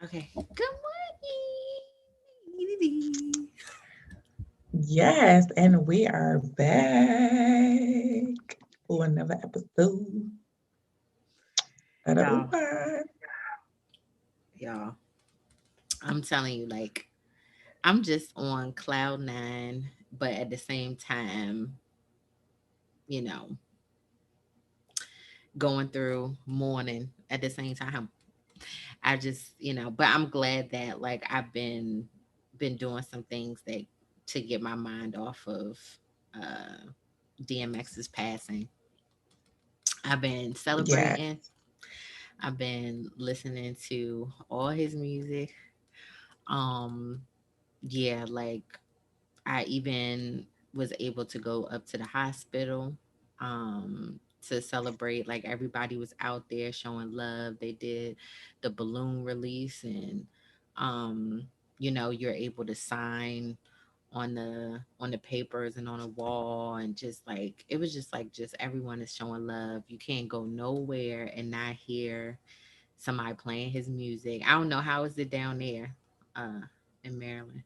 Okay. Good morning. Yes, and we are back for another episode of the Y'all, Oopah. y'all, I'm telling you, like, I'm just on cloud nine, but at the same time, you know, going through mourning at the same time. I just, but I'm glad that like I've been doing some things that to get my mind off of uh DMX's passing. I've been Yeah, celebrating. I've been listening to all his music. Um, yeah, like I even was able to go up to the hospital to celebrate. Like everybody was out there showing love. They did the balloon release and um, you're able to sign on the papers and on the wall and just like it was just like just everyone is showing love. You can't go nowhere and not hear somebody playing his music. I don't know how is it down there in Maryland.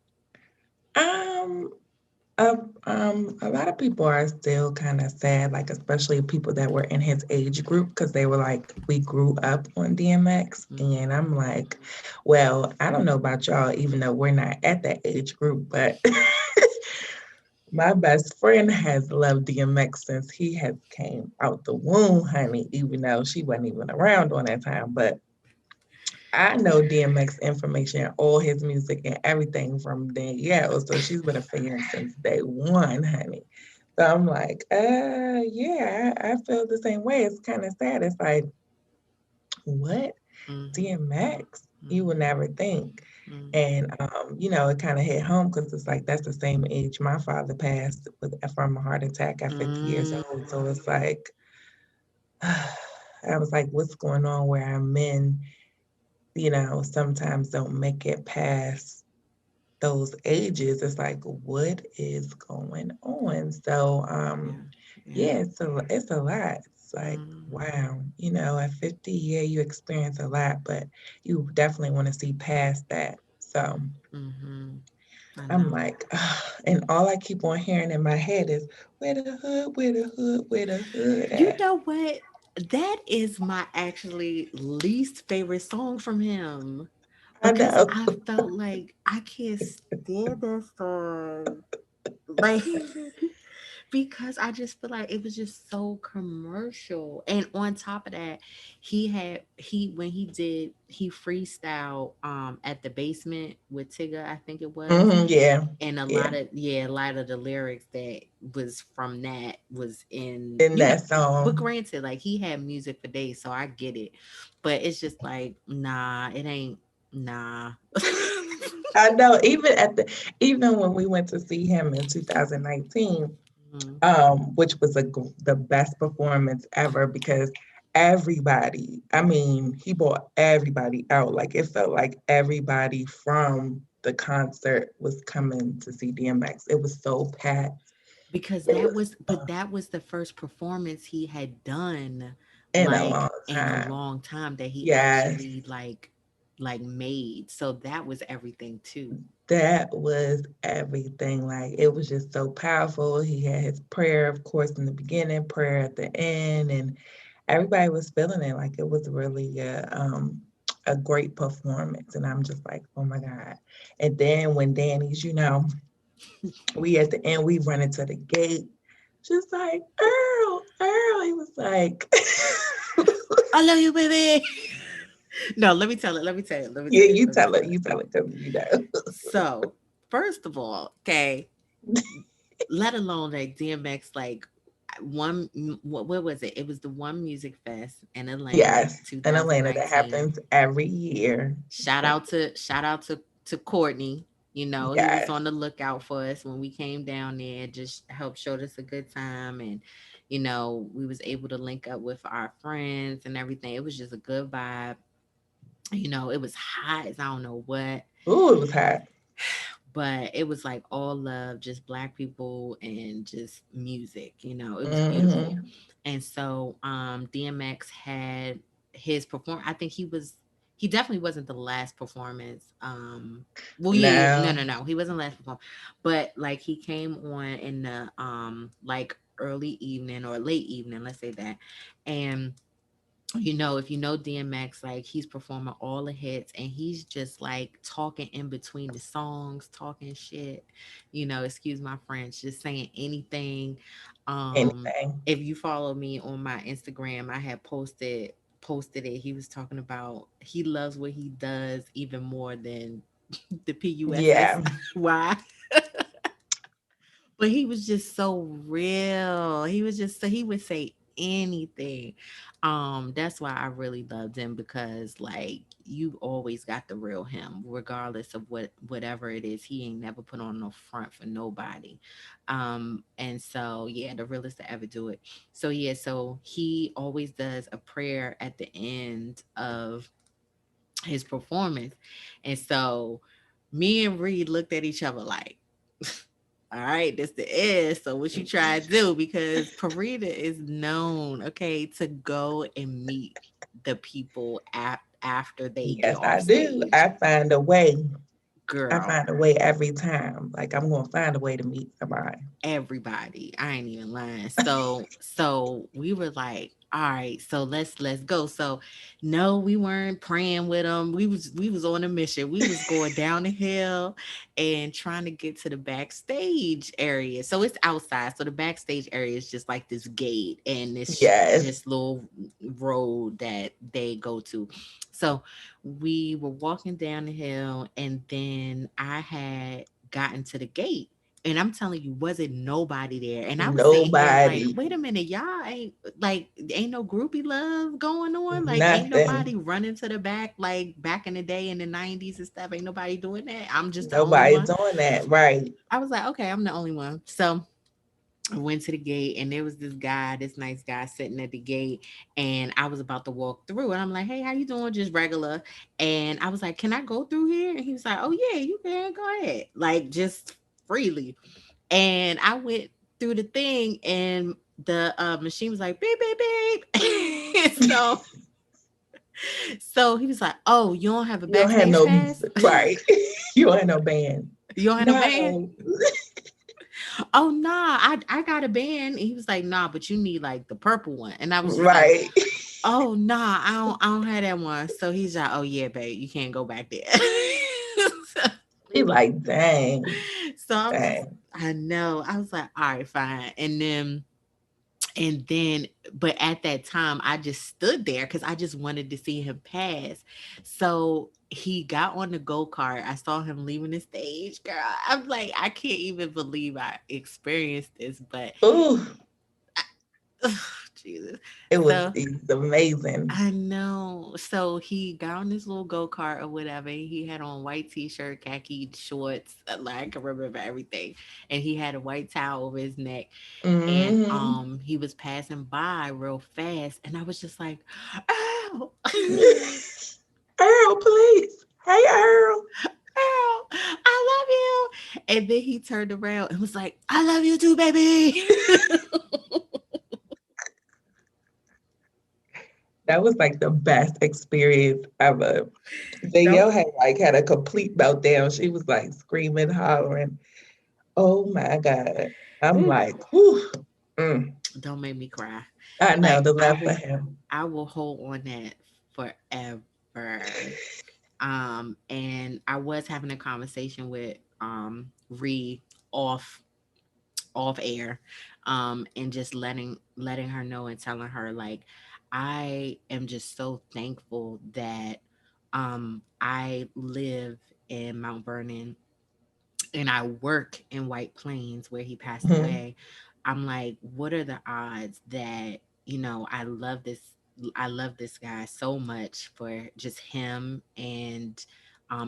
um, a lot of people are still kind of sad, like especially people that were in his age group, because they were like, we grew up on DMX, and Mm-hmm. I'm like, well, I don't know about y'all, even though we're not at that age group, but my best friend has loved DMX since he has came out the womb, honey, even though she wasn't even around on that time. But I know DMX information, all his music and everything from Danielle. So she's been a fan since day one, honey. So I'm like, yeah, I feel the same way. It's kind of sad. It's like, what? Mm-hmm. DMX? You would Mm-hmm. never think. Mm-hmm. And it kind of hit home because it's like that's the same age my father passed from a heart attack at 50 years Mm. old. So it's like I was like, what's going on where I'm in, sometimes don't make it past those ages. It's like, what is going on? So Yeah. Yeah. yeah, it's a lot. It's like, Mm-hmm. wow, at 50, yeah, you experience a lot, but you definitely want to see past that. So Mm-hmm. I I'm know. like, and all I keep on hearing in my head is, where the hood, where the hood, where the hood You at? know what? That is my actually least favorite song from him I because know. I felt like I can't stand that song. Like because I just feel like it was just so commercial. And on top of that, he when he freestyle at the basement with Tigger, I think it was. Yeah, And yeah. a lot of the lyrics that was from that was in In that but song. granted, like he had music for days, so I get it. But it's just like, nah, it ain't nah. I know, even when we went to see him in 2019, Mhm. which was the best performance ever because everybody, I mean, he brought everybody out. Like it felt like everybody from the concert was coming to see DMX. It was so packed. Because It was that was the first performance he had done in a like long in a time. long time that he Yes, actually like made. So that was everything too. that was everything. Like it was just so powerful. He had his prayer, of course, in the beginning, prayer at the end, and everybody was feeling it. Like it was really a great performance. And I'm just like, oh my God. And then when Danny's, we at the end, we run into the gate, just like, Earl, Earl. He was like, I love you, baby. No, let me tell it. Let me tell it. Let me yeah, tell it. Let me tell it. you tell it, because So, first of all, okay, let alone like DMX, like what was it? It was the One Music Fest in Atlanta, Yes, in Atlanta, that 2019. happens every year. Shout out to Courtney. He was Yes. on the lookout for us when we came down there. Just helped showed us a good time, and we was able to link up with our friends and everything. It was just a good vibe. It was hot as I don't know what, Ooh, it was hot. but it was like all love, just black people and just music. It was beautiful. Hmm. And so DMX had his perform. I think he definitely wasn't the last performance. Well, yeah, no, No, no, no, he wasn't last performance, but like he came on in the like early evening or late evening, let's say that, and if you know DMX, like he's performing all the hits and he's just like talking in between the songs, talking shit, excuse my French, just saying anything. anything. If you follow me on my Instagram, I had posted it. He was talking about he loves what he does even more than the Yeah, PUSSY. But he was just so real. He was just so he would say anything. That's why I really loved him because like you always got the real him, regardless of whatever it is. He ain't never put on no front for nobody. And so yeah, the realest to ever do it. So yeah, so he always does a prayer at the end of his performance. And so me and Reed looked at each other like, all right, this the is. So what you try to do? Because Parita is known, okay, to go and meet the people after they get yes, off I do. stage. I Girl, find a way every time. Like I'm gonna find a way to meet somebody. everybody. I ain't even lying. So we were like, all right, so let's go. So no, we weren't praying with them. We was on a mission. We was going down the hill and trying to get to the backstage area. So it's outside. So the backstage area is just like this gate and this Yes, little road that they go to. So we were walking down the hill and then I had gotten to the gate and I'm telling you, wasn't nobody there. And I was sitting here like, nobody, wait a minute, y'all ain't no groupie love going on. Like, ain't nothing. nobody running to the back like back in the day in the 90s and stuff. Ain't nobody doing that. I'm just the only Nobody one. doing that, right? I was like, okay, I'm the only one. So I went to the gate and there was this guy, this nice guy sitting at the gate, and I was about to walk through and I'm like, hey, how you doing? Just regular. And I was like, can I go through here? And he was like, oh yeah, you can go ahead. Like just freely. And I went through the thing and the machine was like beep beep beep. So he was like, oh, you don't have a You don't have backstage no pass? right. You don't have no band. You don't have no band? No, Oh nah, I got a band. And he was like, nah, but you need like the purple one. And I was just like, right. oh nah, I don't have that one. So he's like, oh yeah, babe, you can't go back there. We like, dang, So I was just dang. I know. I was like, all right, fine. And then but at that time I just stood there because I just wanted to see him pass. So he got on the go-kart. I saw him leaving the stage. Girl, I'm like, I can't even believe I experienced this, but Ooh, Jesus. So it's amazing. I know. So he got on this little go kart or whatever. He had on white t-shirt, khaki shorts. Like I can remember everything. And he had a white towel over his neck. And Hmm. he was passing by real fast. And I was just like, "Ow, Earl, please. Hey, Earl. Earl, I love you." And then he turned around and was like, "I love you too, baby." That was like the best experience ever. Don't Danielle had a complete meltdown. She was like screaming, hollering. Oh my God. I'm Ooh, like, whew. Mm. don't make me cry. I know Like the love for him. I will hold on that forever. And I was having a conversation with Ree off off air, and just letting her know and telling her like I am just so thankful that I live in Mount Vernon and I work in White Plains where he passed Mhm. away. I'm like, what are the odds that, I love this guy so much for just him and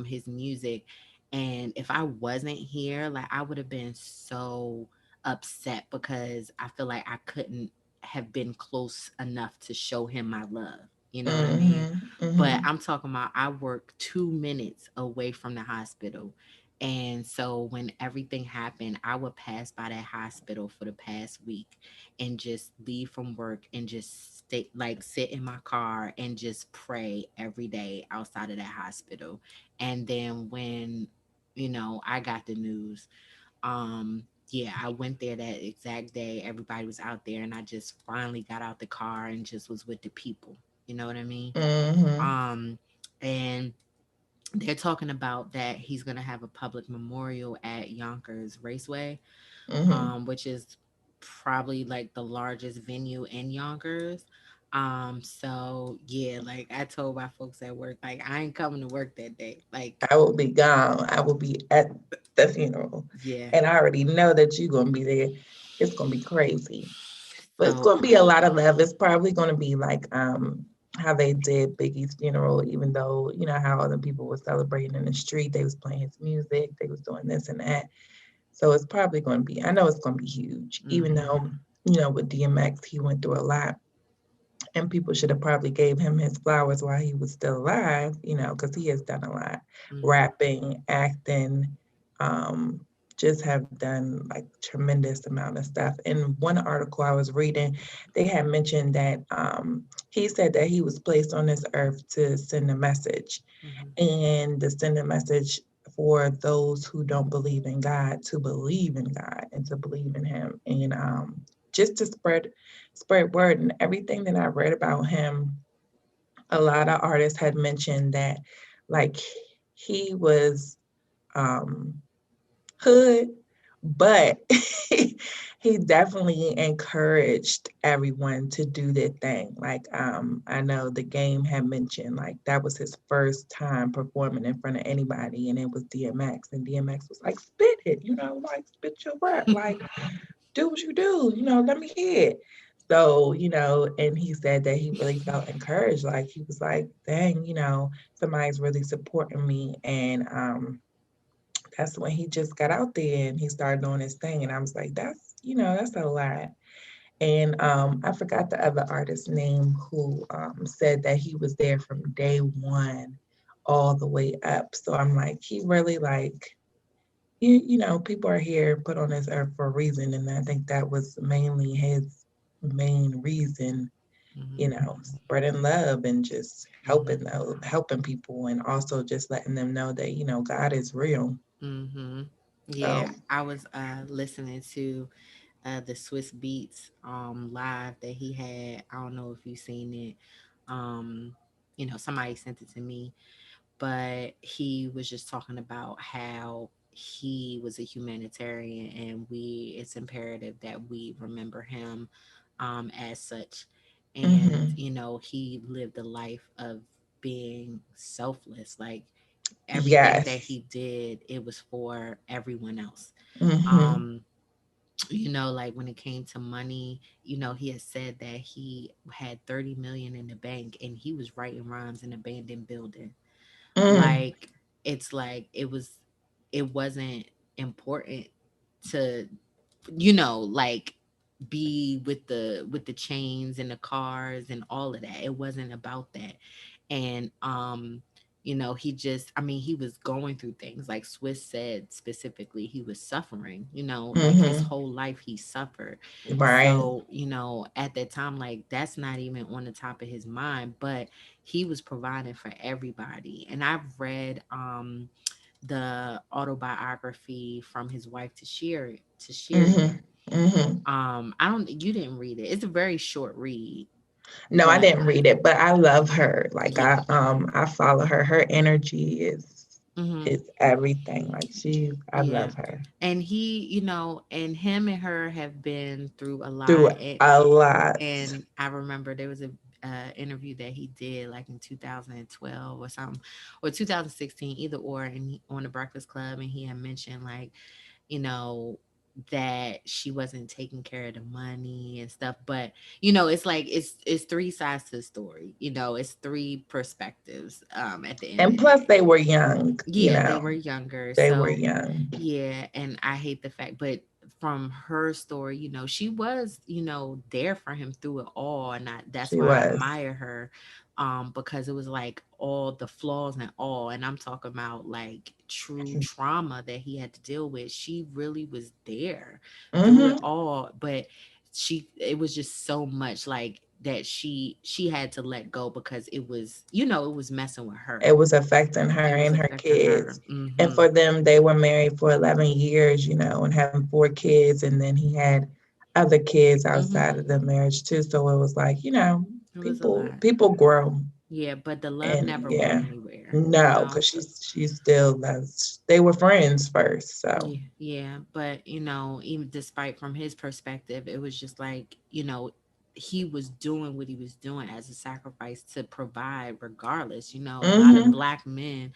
his music. And if I wasn't here, like I would have been so upset because I feel like I couldn't have been close enough to show him my love. You know what I mean? Mhm. But Mhm. I'm talking about I work 2 minutes away from the hospital And so when everything happened, I would pass by that hospital for the past week and just leave from work and just stay, like sit in my car and just pray every day outside of that hospital. And then when, I got the news, yeah, I went there that exact day. Everybody was out there and I just finally got out the car and just was with the people. You know what I mean? Mhm. Um, and they're talking about that he's going to have a public memorial at Yonkers Raceway, Mhm. which is probably like the largest venue in Yonkers. So yeah, like I told my folks at work, like I ain't coming to work that day. Like, I will be gone. I will be at the funeral. yeah. And I already know that you're gonna be there. It's gonna be crazy. But it's So, gonna be a lot of love. It's probably gonna be like how they did Biggie's funeral, even though, you know, how other people were celebrating in the street, they was playing his music, they was doing this and that. So it's probably gonna be, I know it's gonna be huge, even mm-hmm, though, you know, with DMX he went through a lot and people should have probably gave him his flowers while he was still alive, you know, because he has done a lot, mm-hmm, rapping, acting, um, just have done like tremendous amount of stuff. In one article I was reading, they had mentioned that he said that he was placed on this earth to send a message, mm-hmm, and to send a message for those who don't believe in God to believe in God and to believe in Him, and just to spread word. And everything that I read about him, a lot of artists had mentioned that, like, he was um, hood, but he definitely encouraged everyone to do their thing. Like, I know the game had mentioned like that was his first time performing in front of anybody, and it was DMX, and DMX was like, "Spit it, you know, like spit your rap, like do what you do, you know, let me hear it." So, you know, and he said that he really felt encouraged. Like he was like, dang, you know, somebody's really supporting me. And that's when he just got out there and he started doing his thing. And I was like, that's, you know, that's a lot. And I forgot the other artist's name who said that he was there from day one all the way up. So I'm like, he really like, you know, people are here put on this earth for a reason. And I think that was mainly his main reason, mm-hmm, you know, spreading love and just mm-hmm, helping people, and also just letting them know that, you know, God is real. mm-hmm. Yeah, So, I was listening to the Swiss Beats live that he had. I don't know if you've seen it. Um, somebody sent it to me, but he was just talking about how he was a humanitarian and it's imperative that we remember him as such. And hmm, he lived a life of being selfless. Like everything that yes. he did, it was for everyone else. Hmm. um like when it came to money, he had said that he had 30 million in the bank and he was writing rhymes in abandoned building. Mm, Like it's like it wasn't important to like be with the chains and the cars and all of that. It wasn't about that. And he just, I mean, he was going through things. Like Swiss said specifically, he was suffering, like his hmm. whole life he suffered. Right. So at that time, like that's not even on the top of his mind, but he was providing for everybody. And I've read the autobiography from his wife to Hmm. Sheridan. Hmm. I don't, you didn't read it. It's a very short read, No, I but didn't read it, but I love her. Like yeah. I follow her. Her energy Hmm. is everything. Like I Yeah. love her. And he, and him and her have been through a Through lot. a lot. And I remember there was a interview that he did like in 2012 or something, or 2016, either or, and on the Breakfast Club, and he had mentioned like, you know, that she wasn't taking care of the money and stuff. But it's like it's three sides to the story. It's three perspectives at the end of And the plus day. they were young, you Yeah, they know. were younger. They were So young. yeah, and I hate the fact, but from her story, she was, there for him through it all, and that's She why I was. admire her. because it was like all the flaws and all, and I'm talking about like true trauma that he had to deal with. She really was there through it Mm-hmm. all, but it was just so much like that she had to let go because it was, it was messing with her. It was affecting her It was and her affecting her. kids. And for them, they were married for 11 years, and having 4 kids. And then he had other kids outside of the marriage too. So it was like, It was a lot. people grow. Yeah, but the love And never went yeah, anywhere, no, because she still loves, they were friends first. So, Yeah, yeah, but even despite from his perspective, it was just like, he was doing what he was doing as a sacrifice to provide regardless. A lot of mm-hmm, black men,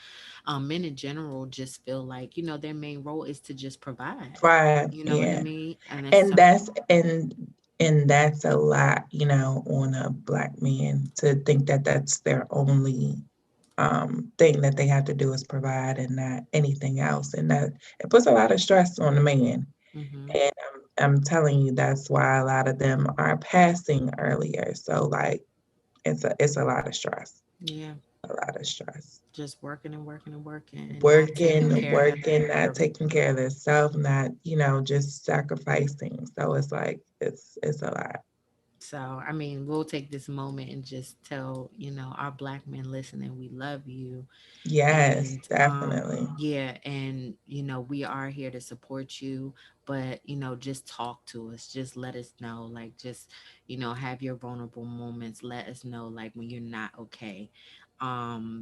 men in general just feel like, their main role is to just provide. pride, You know what I yeah. mean? And it's And so that's a lot, on a black man to think that that's their only thing that they have to do is provide and not anything else. And that it puts a lot of stress on the man. mhm. And I'm telling you, that's why a lot of them are passing earlier. So like it's a lot of stress. Yeah, A lot of stress. just working and working and working and not taking Working, care of working, not their. taking care of themselves, not, just sacrificing. So it's like it's a lot. So, I mean, we'll take this moment and just tell, our black men listening, we love you. Yes, And definitely. yeah, and we are here to support you, but just talk to us. Just let us know. Like, just, have your vulnerable moments. Let us know like when you're not okay.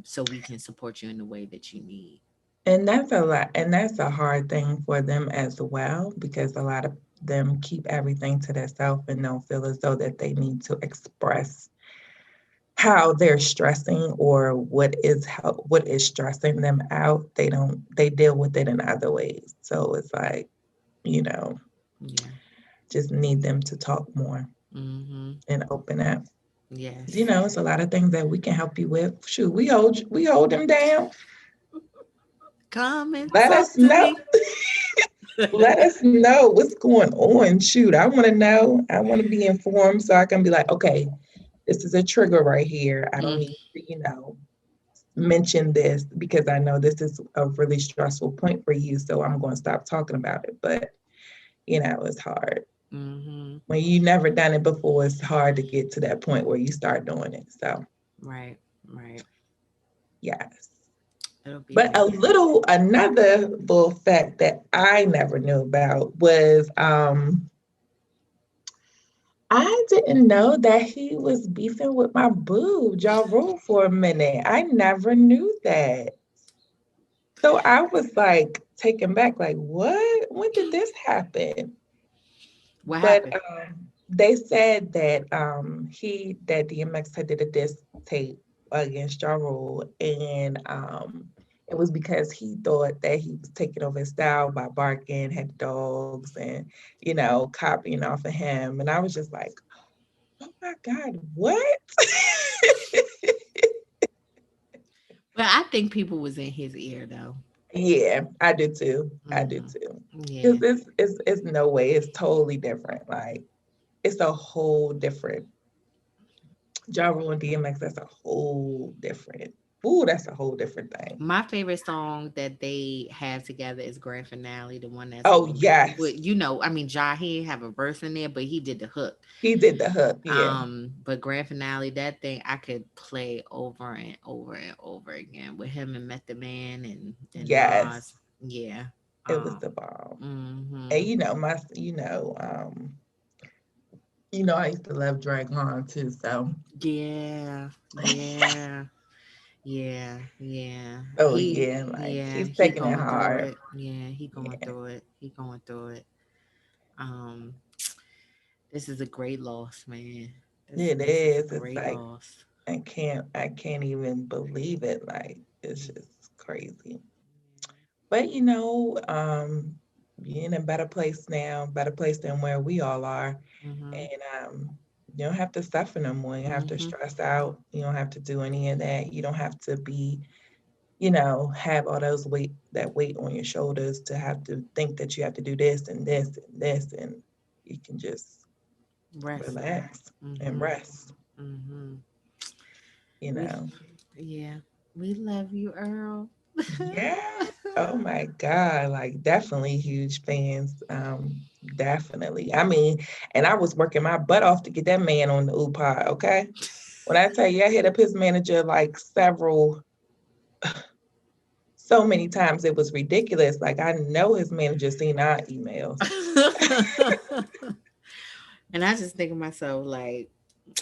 So we can support you in the way that you need. And that's a lot, and that's a hard thing for them as well, because a lot of them keep everything to themselves and don't feel as though that they need to express how they're stressing or what is stressing them out. They deal with it in other ways. So it's like, you know, Yeah. just need them to talk more Mhm. and open up. Yes. It's a lot of things that we can help you with. Shoot, we hold them down. Come and Let us talk to know. me. Let us know what's going on. Shoot, I want to know. I want to be informed so I can be like, okay, this is a trigger right here. I don't Mm, need to, mention this because I know this is a really stressful point for you. So I'm going to stop talking about it. But, it's hard. mhm. When you never done it before, it's hard to get to that point where you start doing it. So, Right. Right. yes. It'll be But good. another little fact that I never knew about was I didn't know that he was beefing with my boo, Ja Rule, for a minute. I never knew that. So I was like taken back, like, what? When did this happen? What But happened? they said that that DMX had did a diss tape against Ja Rule, and it was because he thought that he was taking over his style by barking, had dogs, and copying off of him. And I was just like, oh my God, what? Well, I think people was in his ear though. Yeah, I do too. I do Mhm. too. Because Yeah. it's no way. It's totally different. Like it's a whole different Ja Rule and DMX. That's a whole different. Ooh, that's a whole different thing. My favorite song that they have together is Grand Finale, the one that's Oh yes, I mean, Ja, he didn't have a verse in there, but he did the hook. he did the hook. Yeah. But Grand Finale, that thing I could play over and over and over again with him and Method Man and Nas. Yes, Yeah. it was the bomb. And Mhm. I used to love Drag On too. So Yeah. Yeah. Yeah, yeah. oh yeah, like Yeah, he's he taking it going through hard. it. Yeah, he going Yeah, through it. He going through it. Um, this is a great loss, man. This it this is a is. It's great like loss. I can't even believe it. Like it's Mm, just crazy. But you're in a better place now, better place than where we all are. mhm. And you don't have to suffer no more. You don't have to Mhm. stress out. You don't have to do any of that. You don't have to be, have all those weight on your shoulders to have to think that you have to do this and this and this, and you can just Rest now. relax and Mhm. rest. Mhm. you We, know. yeah, we love you, Earl. Yeah. Oh my God. Like definitely huge fans. Definitely. I mean, and I was working my butt off to get that man on the UPod, okay? When I tell you I hit up his manager like so many times it was ridiculous. Like I know his manager seen our emails. And I just think of myself like,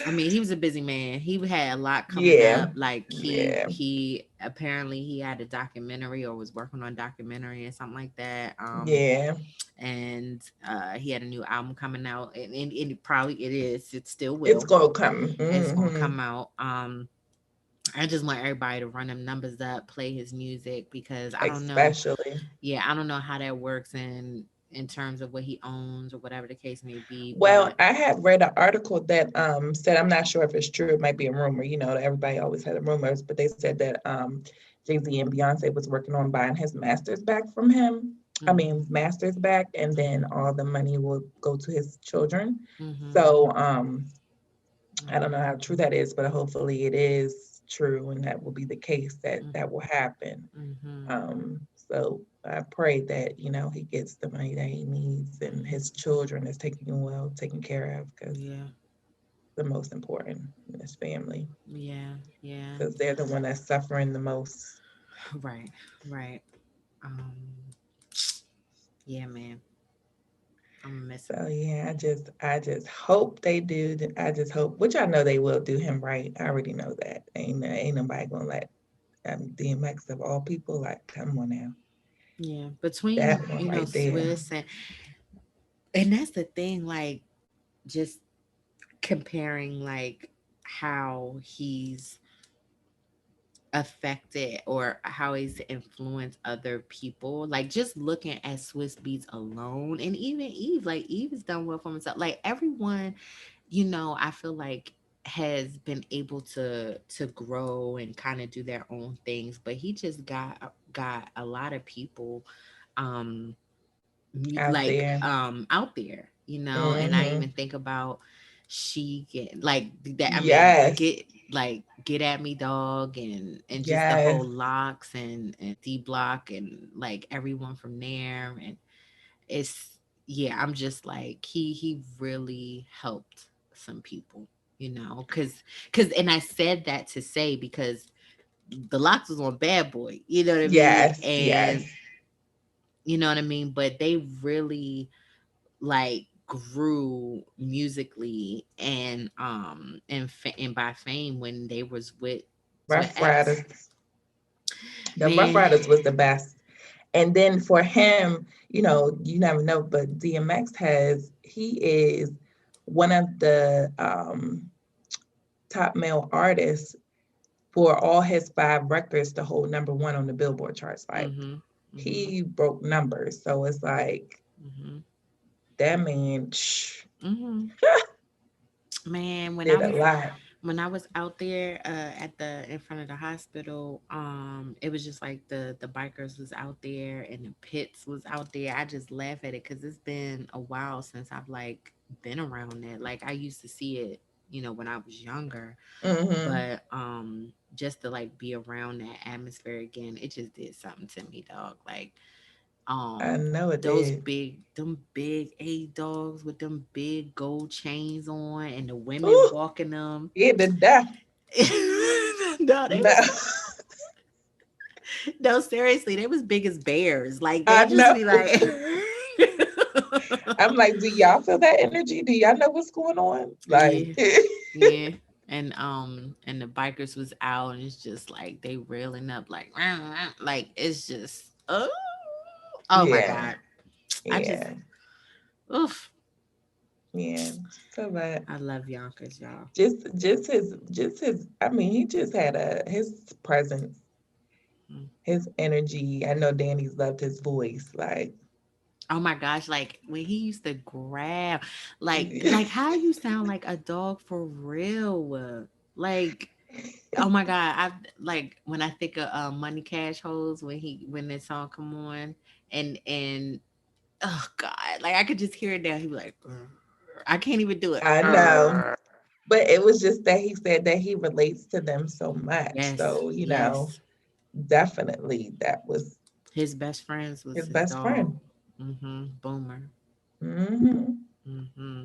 I mean, he was a busy man. He had a lot coming Yeah. up. Like Yeah. he apparently he had a documentary or was working on a documentary or something like that. Yeah. And he had a new album coming out, and it probably it is. It still It's will. gonna come. It's gonna Hmm. come out. I just want everybody to run them numbers up, play his music because I don't know. Especially. Yeah, I don't know how that works in terms of what he owns or whatever the case may be, Well, but I had read an article that said, I'm not sure if it's true, it might be a rumor, everybody always had the rumors, but they said that Jay-Z and Beyonce was working on buying his masters back from him. I mm, mean, masters back, and then mhm, all the money will go to his children. mhm, So I don't know mhm, how true that is, but hopefully it is true, and that will be the case that mm, that will happen. mhm, So I pray that, he gets the money that he needs and his mhm. children is taken care of, because Yeah, the most important in his family, yeah, yeah. because they're the one that's suffering the most. Right, right. Um, yeah, man, I'm gonna miss him. So yeah, I just hope they do. I just hope, which I know they will do him right. I already know that. Ain't nobody gonna let DMX of all people, like, come on now. Yeah, That between one right there. Swiss and that's the thing, like just comparing like how he's affected or how he's influenced other people. Like just looking at Swiss Beats alone, and even Eve, like Eve has done well for himself. Like everyone, I feel like has been able to grow and kind of do their own things, but he just got a lot of people um Out there. out there, and I Mm-hmm. even think about she get like that. I mean, Yes. get at me, dog, and just the Yes. whole locks and D Block and like everyone from there, and it's yeah. I'm just like he really helped some people, because and I said that to say because the locks was on Bad Boy, you know what I mean, Yes. and Yes. you know what I mean, but they really like grew musically and by fame when they was with Rough X. Riders. The Rough Man. Riders was the best. And then for him, you never know, but DMX he is one of the top male artists for all his 5 records to hold #1 on the Billboard charts. Like Mhm. Mhm. he broke numbers. So it's like Mhm. that man Mhm. Man, did a lot. when I was out there at the in front of the hospital, it was just like the bikers was out there and the pits was out there. I just laugh at it because it's been a while since I've like been around it. Like I used to see it, when I was younger, Hmm. but just to like be around that atmosphere again, it just did something to me, dog. Like I know it those did. big A dogs with them big gold chains on and the women Ooh, walking them. he did that. No, they No, was no, seriously, they was big as bears. Like I they just know. be like I'm like, do y'all feel that energy? Do y'all know what's going on? Like, Yeah, yeah. And the bikers was out and it's just like they reeling up like like it's just oh my yeah, god. I just yeah, oof. yeah. So that I love Yonkers, y'all. just his. I mean, he just had his presence, Mm. his energy. I know Danny's loved his voice. Like, Oh my gosh, like when he used to grab like how you sound like a dog for real. Like oh my god, I like when I think of Money Cash Holes when that song come on and oh god, like I could just hear it now. He be like, "Grr." I can't even do it. I know. "Grr." But it was just that he said that he relates to them so much. Yes, So, yes. definitely that was His best friends was his his best dog. friend. Boomer. Hmm. hmm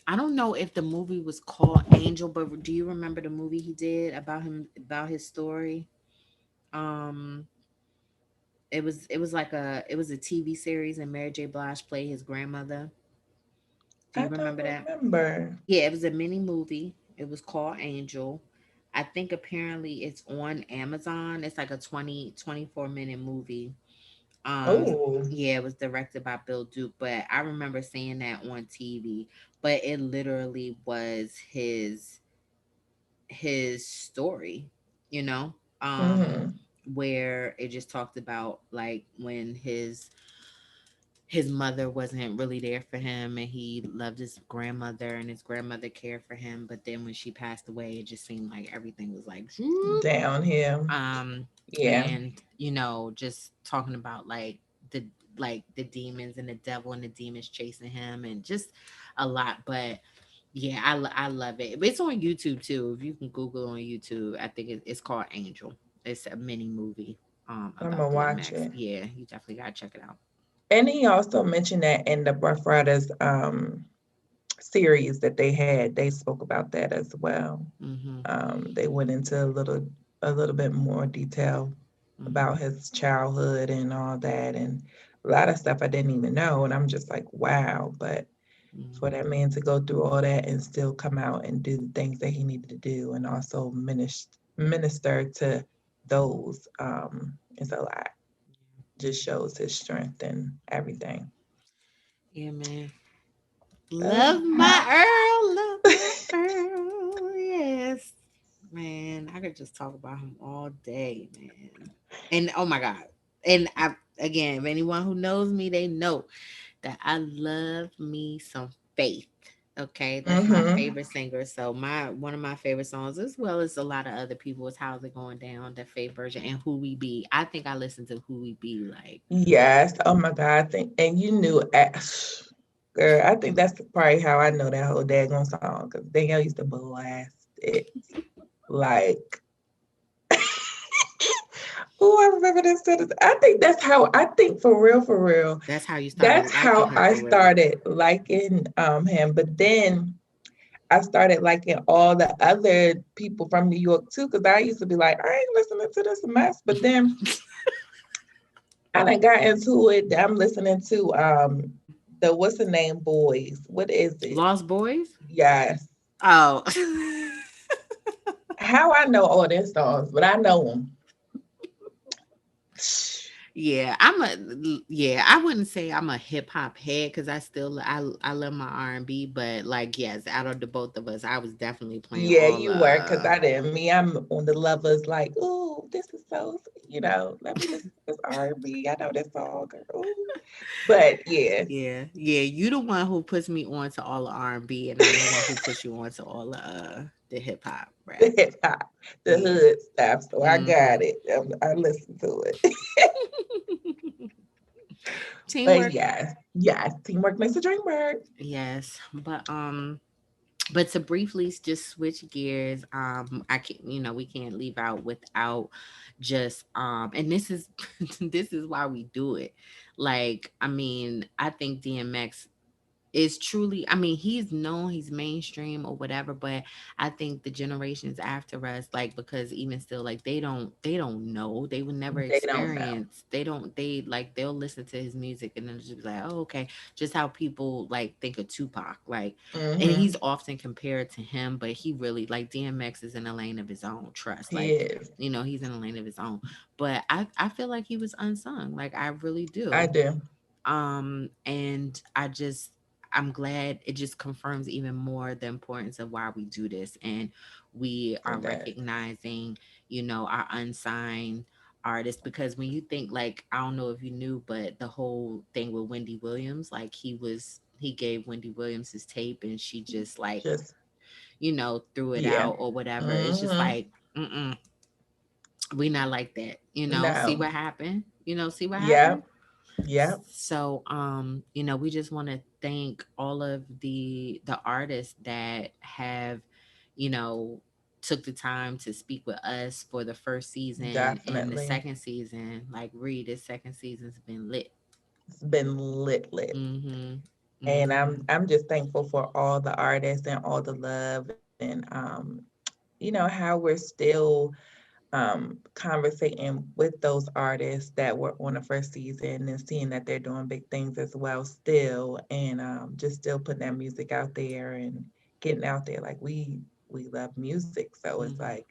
I don't know if the movie was called Angel, but do you remember the movie he did about him, about his story? Um, it was a TV series, and Mary J. Blige played his grandmother. Do I you remember don't that? remember. Yeah, it was a mini movie. It was called Angel. I think apparently it's on Amazon. It's like a 24 minute movie. Oh. Yeah, it was directed by Bill Duke, but I remember seeing that on TV. But it literally was his story, you know, Hmm. where it just talked about like when his mother wasn't really there for him, and he loved his grandmother, and his grandmother cared for him, but then when she passed away, it just seemed like everything was like zoop. Down here. um Yeah. and just talking about the the demons and the devil and the demons chasing him, and just a lot. But yeah, I love it. It's on YouTube too. If you can Google on YouTube, I think it's called Angel. It's a mini movie I'm about gonna watch DMX. it. Yeah, you definitely gotta check it out. And he also mentioned that in the Rough Riders series that they had, they spoke about that as well. Mhm. They went into a little bit more detail about Mhm. his childhood and all that, and a lot of stuff I didn't even know. And I'm just like, wow. But for Mhm. that man to go through all that and still come out and do the things that he needed to do, and also minister to those, is a lot. Just shows his strength and everything. Yeah, man. Oh, Love my Earl. Love my Earl. Yes. Man, I could just talk about him all day, man. And oh my God. And I again, if anyone who knows me, they know that I love me some Faith. Okay, that's my mm-hmm. favorite singer. So my one of my favorite songs, as well as a lot of other people, is "How's It Going Down," the Faith version, and "Who We Be." I think I listened to "Who We Be" like Yes. Oh my God. I think, and you knew, girl. I think that's probably how I know that whole daggone song because Danielle used to blast it like. Oh, I remember this sentence. I think that's how I think for real. that's how you started That's liking how her I for real. started liking him. But then I started liking all the other people from New York too, because I used to be like, I ain't listening to this mess. But then I done got into it. I'm listening to the what's the name boys. What is it? Lost Boys. Yes. Oh. How I know all their songs, but I know them. Yeah, I wouldn't say I'm a hip hop head because I love my R&B, but like yes, out of the both of us, I was definitely playing Yeah, all you were, because I didn't. Me, I'm on the lovers like, oh, this is so, let me listen to this R&B. I know this song, girl. Ooh. But yeah, yeah, yeah, you the one who puts me on to all the R&B, and I'm the one who puts you on to all the hip hop the rap. hip hop, the Yeah. hood stuff. So I got Mhm. it. I listened to it. But Teamwork. yes, yes, teamwork makes the dream work. Yes, but to briefly just switch gears, I can we can't leave out without just and this is this is why we do it. Like, I mean, I think DMX is truly, I mean, he's known, he's mainstream or whatever, but I think the generations after us, like, because even still, like, they don't know, they would never They don't know. experience, they like, they'll listen to his music and then just be like, oh, okay, just how people like think of Tupac, like, and Hmm. he's often compared to him, but he really, like, DMX is in a lane of his own, trust, He like, is. he's in a lane of his own. But I feel like he was unsung, like, I really I do. do. And I'm glad it just confirms even more the importance of why we do this, and we are It does. recognizing, our unsigned artists, because when you think, like, I don't know if you knew, but the whole thing with Wendy Williams, like, he gave Wendy Williams his tape, and she just like, Just threw it yeah. out or whatever. It's just Hmm. like, we not like that, see No. what happened, see what happened. Yep. Yep. So, we just want to thank all of the artists that have, you know, took the time to speak with us for the first season and the Definitely. second season. Like Reed, this second season's been lit. It's been lit. Mhm. And Mhm. I'm just thankful for all the artists and all the love and how we're still conversating with those artists that were on the first season and seeing that they're doing big things as well still, and just still putting that music out there and getting out there. Like we love music, so it's Mhm. like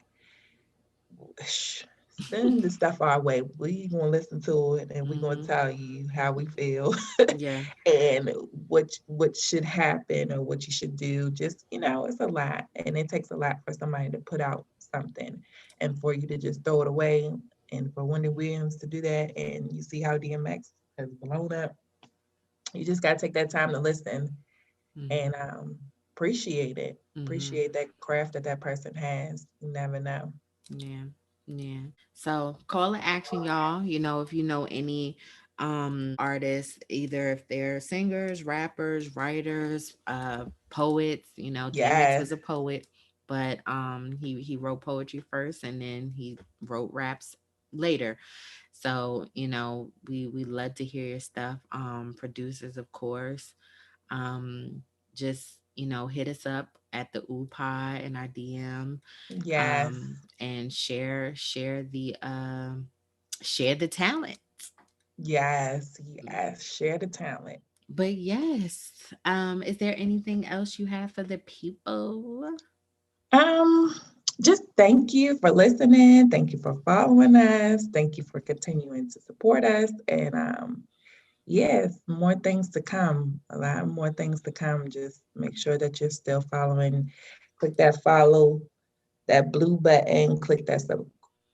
send the stuff our way. We gonna listen to it and we gonna Mhm. tell you how we feel Yeah. and what should happen or what you should do. Just it's a lot, and it takes a lot for somebody to put out something, and for you to just throw it away, and for Wendy Williams to do that, and you see how DMX has blown up. You just gotta take that time to listen and Mhm. appreciate it. Mhm. Appreciate that craft that that person has. You never know. Yeah. Yeah. So call to action, y'all. If you know any artists, either if they're singers, rappers, writers, poets, DMX Yes, was a poet, but he wrote poetry first and then he wrote raps later. So, we love to hear your stuff. Producers, of course. Just, hit us up at the Pod in our DM, yes, and share the talent. yes. Share the talent. But yes, is there anything else you have for the people? Um, just thank you for listening. Thank you for following us. Thank you for continuing to support us. And yes, more things to come. A lot more things to come. Just make sure that you're still following. Click that follow, that blue button. Click that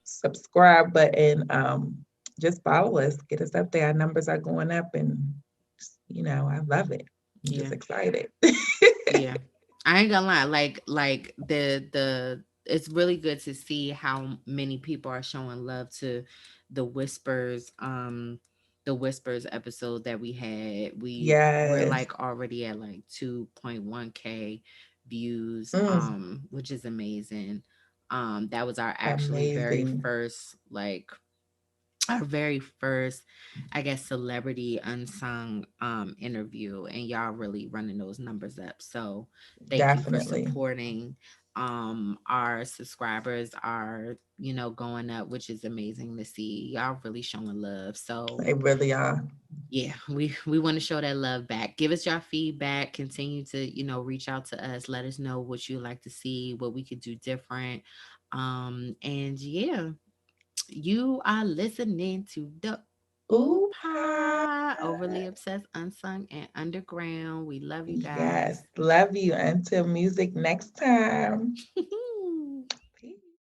subscribe button. Just follow us. Get us up there. Our numbers are going up, and I love it. I'm just Yeah. excited. Yeah. I ain't gonna lie, like the it's really good to see how many people are showing love to the whispers episode that we had. We're Yes. like already at like 2.1K views, Mm, which is amazing. That was our actually very amazing. first, like, our very first, I guess, celebrity unsung interview, and y'all really running those numbers up. So thank you for Definitely. supporting. Our subscribers are, going up, which is amazing to see. Y'all really showing love. So They really are. yeah, we want to show that love back. Give us your feedback. Continue to, reach out to us. Let us know what you like to see, what we could do different. And yeah, you are listening to the Ooh, Oopa, overly obsessed, unsung, and underground. We love you yes. guys. Love you. Until music next time.